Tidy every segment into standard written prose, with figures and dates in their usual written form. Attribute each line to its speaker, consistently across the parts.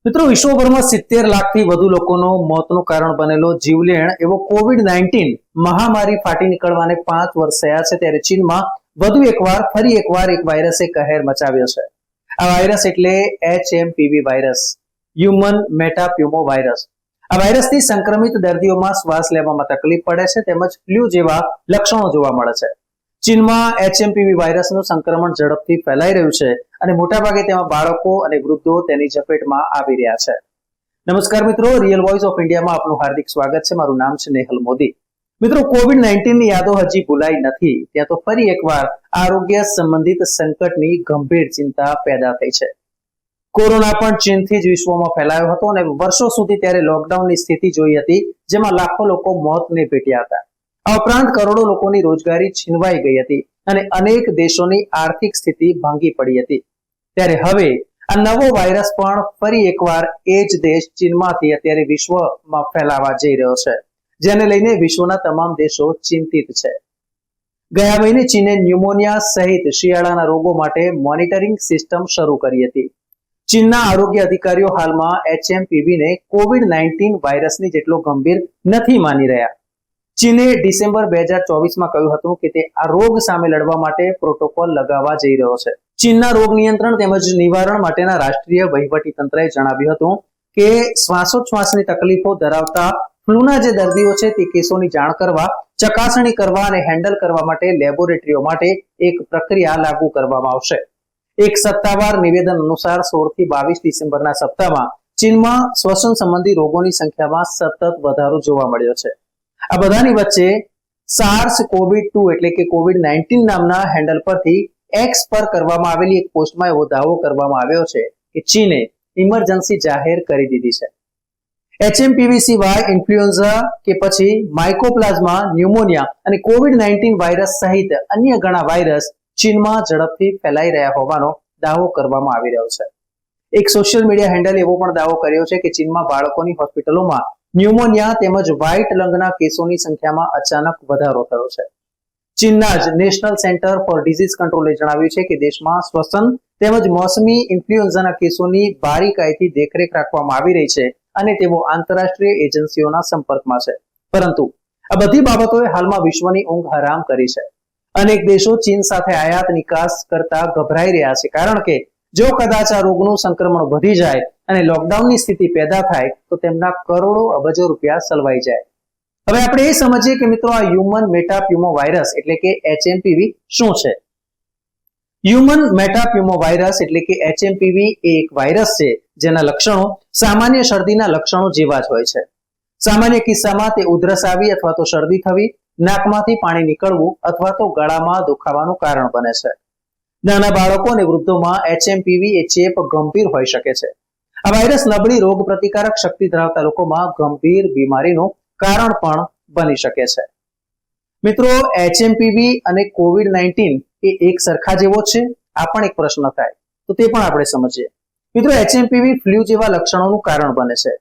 Speaker 1: મિત્રો, વિશ્વભરમાં 70 લાખથી વધુ લોકોનો મોતનું કારણ બનેલો જીવલેણ એવો કોવિડ-19 મહામારી ફાટી નીકળવાને 5 વર્ષ થયા છે, ત્યારે ચીનમાં ફરી એકવાર એક વાયરસે કહેર મચાવ્યો છે. આ વાયરસ એટલે HMPV વાયરસ, હ્યુમન મેટાપ્યુમો વાયરસ. આ વાયરસથી સંક્રમિત દર્દીઓમાં શ્વાસ લેવામાં તકલીફ પડે છે તેમજ ફ્લૂ જેવા લક્ષણો જોવા મળે છે. ચીનમાં HMPV વાયરસનું સંક્રમણ ઝડપથી ફેલાઈ રહ્યું છે અને મોટાભાગે તેમાં બાળકો અને વૃદ્ધો તેની ઝપેટમાં આવી રહ્યા છે. નમસ્કાર મિત્રો, રિયલ વોઇસ ઓફ ઇન્ડિયામાં આપનું હાર્દિક સ્વાગત છે. મારું નામ છે નેહલ મોદી. મિત્રો, કોવિડ-19 ની યાદો હજી ભૂલાઈ નથી, ત્યાં તો ફરી એકવાર આરોગ્ય સંબંધિત સંકટની ગંભીર ચિંતા પેદા થઈ છે. કોરોના પણ ચીનથી જ વિશ્વમાં ફેલાયો હતો અને વર્ષો સુધી ત્યારે લોકડાઉનની સ્થિતિ જોઈ હતી, જેમાં લાખો લોકો મોતને ભેટ્યા હતા. આ ઉપરાંત કરોડો લોકોની રોજગારી છીનવાઈ ગઈ હતી અને અનેક દેશોની આર્થિક સ્થિતિ ભાંગી પડી હતી. ત્યારે હવે આ નવો વાયરસ પણ ફરી એકવાર એ જ દેશ ચીનમાંથી અત્યારે વિશ્વમાં ફેલાવા જઈ રહ્યો છે, જેને લઈને વિશ્વના તમામ દેશો ચિંતિત છે. ગયા મહિને ચીને ન્યુમોનિયા સહિત શિયાળાના રોગો માટે મોનિટરિંગ સિસ્ટમ શરૂ કરી હતી. ચીનના આરોગ્ય અધિકારીઓ હાલમાં HMPV ને કોવિડ-19 વાયરસની જેટલો ગંભીર નથી માની રહ્યા. ચીને ડિસેમ્બર 2024માં કહ્યું હતું કે તે આ રોગ સામે લડવા માટે પ્રોટોકોલ લગાવવા જઈ રહ્યો છે. ચીનના રોગ નિયંત્રણ તેમજ નિવારણ માટેના રાષ્ટ્રીય વહીવટી તંત્રએ જણાવ્યું હતું કે શ્વાસોચ્છ્વાસની તકલીફો ધરાવતા ફ્લૂના જે દર્દીઓ છે તે કેસોની જાણ કરવા, ચકાસણી કરવા અને હેન્ડલ કરવા માટે લેબોરેટરીઓ માટે એક પ્રક્રિયા લાગુ કરવામાં આવશે. એક સત્તાવાર નિવેદન અનુસાર 16 થી 22 ડિસેમ્બરના સપ્તાહમાં ચીનમાં શ્વસન સંબંધી રોગોની સંખ્યામાં સતત વધારો જોવા મળ્યો છે. આ બધાની વચ્ચે SARS-CoV-2 એટલે કે કોવિડ-19 નામના હેન્ડલ પરથી એક્સ પર કરવામાં આવેલી એક પોસ્ટમાં એવો દાવો કરવામાં આવ્યો છે કે ચીને ઇમરજન્સી જાહેર કરી દીધી છે. HMPV સિવાય ઇન્ફ્લુએન્ઝા કે પછી માઇકોપ્લાઝમા, ન્યુમોનિયા અને કોવિડ-19 વાયરસ સહિત અન્ય ઘણા વાયરસ ચીનમાં ઝડપથી ફેલાઈ રહ્યા હોવાનો દાવો કરવામાં આવી રહ્યો છે. એક સોશિયલ મીડિયા હેન્ડલ એવો પણ દાવો કર્યો છે કે ચીનમાં બાળકોની હોસ્પિટલોમાં ન્યુમોનિયા તેમજ વ્હાઇટ લંગના કેસોની સંખ્યામાં અચાનક વધારો થયો છે. ચીનના જ નેશનલ સેન્ટર ફોર ડિઝીઝ કંટ્રોલે જણાવ્યું છે કે દેશમાં શ્વસન તેમજ મોસમી ઇન્ફ્લુએન્ઝાના કેસોની બારીકાઈથી દેખરેખ રાખવામાં આવી રહી છે અને તેઓ આંતરરાષ્ટ્રીય એજન્સીઓના સંપર્કમાં છે. પરંતુ આ બધી બાબતોએ હાલમાં વિશ્વની ઊંઘ હરામ કરી છે. અનેક દેશો ચીન સાથે આયાત નિકાસ કરતા ગભરાઈ રહ્યા છે, કારણ કે જો કદાચ આ રોગનું સંક્રમણ વધી જાય અને લોકડાઉનની સ્થિતિ પેદા થાય તો તેમના કરોડો અબજો રૂપિયા સલવાઈ જાય. હવે આપણે એ સમજીએ કે મિત્રો, આ હ્યુમન મેટાપ્યુમો વાયરસ એટલે કે HMPV શું છે. હ્યુમન મેટાપ્યુમો વાયરસ એટલે કે HMPV એ એક વાયરસ છે જેના લક્ષણો સામાન્ય શરદીના લક્ષણો જેવા જ હોય છે. સામાન્ય કિસ્સામાં તે ઉધરસ આવી અથવા તો શરદી થવી, નાકમાંથી પાણી નીકળવું અથવા તો ગળામાં દુખાવાનું કારણ બને છે. નાના બાળકો અને વૃદ્ધોમાં HMPV એ ચેપ ગંભીર હોઈ શકે છે. આ વાયરસ નબળી રોગ પ્રતિકારક શક્તિ ધરાવતા લોકોમાં ગંભીર બીમારીનું કારણ પણ બની શકે છે. મિત્રો, HMPV અને કોવિડ-19 એ એક સરખા જેવો છે? આ પણ એક પ્રશ્ન થાય, તો તે પણ આપણે સમજીએ. મિત્રો, HMPV ફ્લૂ જેવા લક્ષણોનું કારણ બને છે.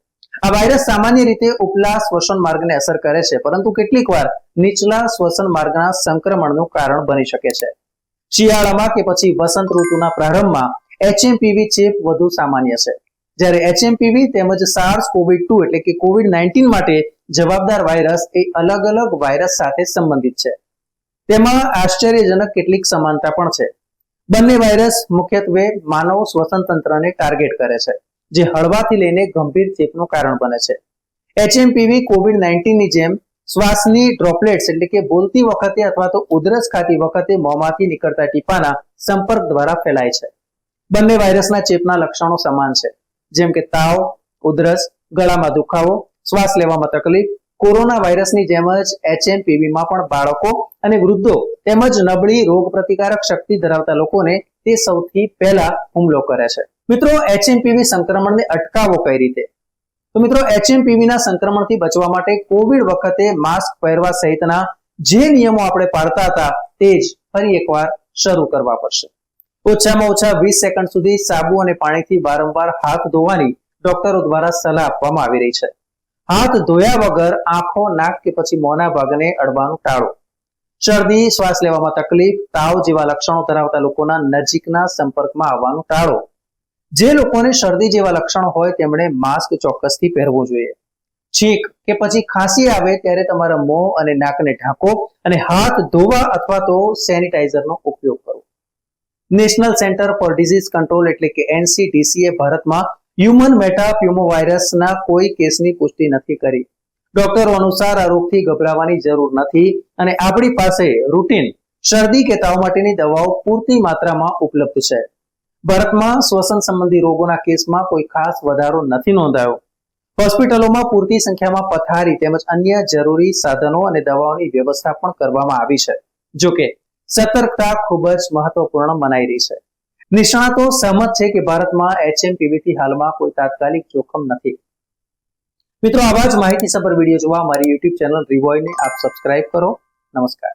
Speaker 1: આ વાયરસ સામાન્ય રીતે ઉપલા શ્વસન માર્ગને અસર કરે છે, પરંતુ કેટલીક વાર નીચલા શ્વસન માર્ગના સંક્રમણનું કારણ બની શકે છે. શિયાળામાં કે પછી વસંત ઋતુના પ્રારંભમાં HMPV ચેપ વધુ સામાન્ય છે, જ્યારે HMPV તેમજ SARS-CoV-2 એટલે કે કોવિડ-19 માટે જવાબદાર વાયરસ એ અલગ અલગ વાયરસ સાથે સંબંધિત છે. તેમાં આશ્ચર્યજનક કેટલીક સમાનતા પણ છે. બંને વાયરસ મુખ્યત્વે માનવ શ્વસન તંત્રને ટાર્ગેટ કરે છે, જે હળવાથી લઈને ગંભીર ચેપનું કારણ બને છે. HMPV કોવિડ-19 ની જેમ શ્વાસની ડ્રોપલેટ્સ એટલે કે બોલતી વખતે અથવા તો ઉધરસ ખાતી વખતે મોંમાંથી નીકળતા ટીપાના સંપર્ક દ્વારા ફેલાય છે. બંને વાયરસના ચેપના લક્ષણો સમાન છે, જેમ કે તાવ, ઉધરસ, ગળામાં દુખાવો, શ્વાસ લેવામાં તકલીફ. કોરોના વાયરસની જેમ જ HMPV માં પણ બાળકો અને વૃદ્ધો તેમજ નબળી રોગ પ્રતિકારક શક્તિ ધરાવતા લોકોને તે સૌથી પહેલા હુમલો કરે છે. મિત્રો, HMPV સંક્રમણને અટકાવો કઈ રીતે? તો મિત્રો, HMPV ના સંક્રમણથી બચવા માટે કોવિડ વખતે માસ્ક પહેરવા સહિતના જે નિયમો આપણે પાળતા હતા તે જ ફરી એકવાર શરૂ કરવા પડશે. ઓછામાં ઓછા 20 સેકન્ડ સુધી સાબુ અને પાણીથી વારંવાર હાથ ધોવાની ડોક્ટરો દ્વારા સલાહ આપવામાં આવી રહી છે. હાથ ધોયા વગર આંખો, નાક કે પછી મોંના ભાગને અડવાનું ટાળો. શરદી, શ્વાસ લેવામાં તકલીફ, તાવ જેવા લક્ષણો ધરાવતા લોકોના નજીકના સંપર્કમાં આવવાનું ટાળો. જે લોકોને શરદી જેવા લક્ષણો હોય તેમણે માસ્ક ચોક્કસથી પહેરવું જોઈએ. છીંક કે પછી ખાંસી આવે ત્યારે તમારા મોં અને નાકને ઢાંકો અને હાથ ધોવા અથવા તો સેનિટાઈઝરનો ઉપયોગ કરો. National centre for disease control એટલે કે NCDCએ ભારતમાં હ્યુમન મેટાપ્યુમોવાયરસના કોઈ કેસની પુષ્ટિ નથી કરી. ડોક્ટરો અનુસાર આ રોગથી ગભરાવાની જરૂર નથી અને આપણી પાસે રૂટીન શરદી કે તાવ માટેની દવાઓ પૂરતી માત્રામાં ઉપલબ્ધ છે. ભારતમાં શ્વસન સંબંધી રોગોના કેસમાં કોઈ ખાસ વધારો નથી નોંધાયો. હોસ્પિટલોમાં પૂરતી સંખ્યામાં પથારી તેમજ અન્ય જરૂરી સાધનો અને દવાઓની વ્યવસ્થા પણ કરવામાં આવી છે. જોકે સતર્કતા ખૂબ જ મહત્વપૂર્ણ મનાઈ રહી છે. નિષ્ણાતો સહમત છે કે ભારતમાં HMPV થી હાલમાં કોઈ તાત્કાલિક જોખમ નથી. મિત્રો, આવા જ માહિતીસભર વિડીયો જોવા મારી YouTube ચેનલ રિવોયને આપ સબસ્ક્રાઇબ કરો. નમસ્કાર.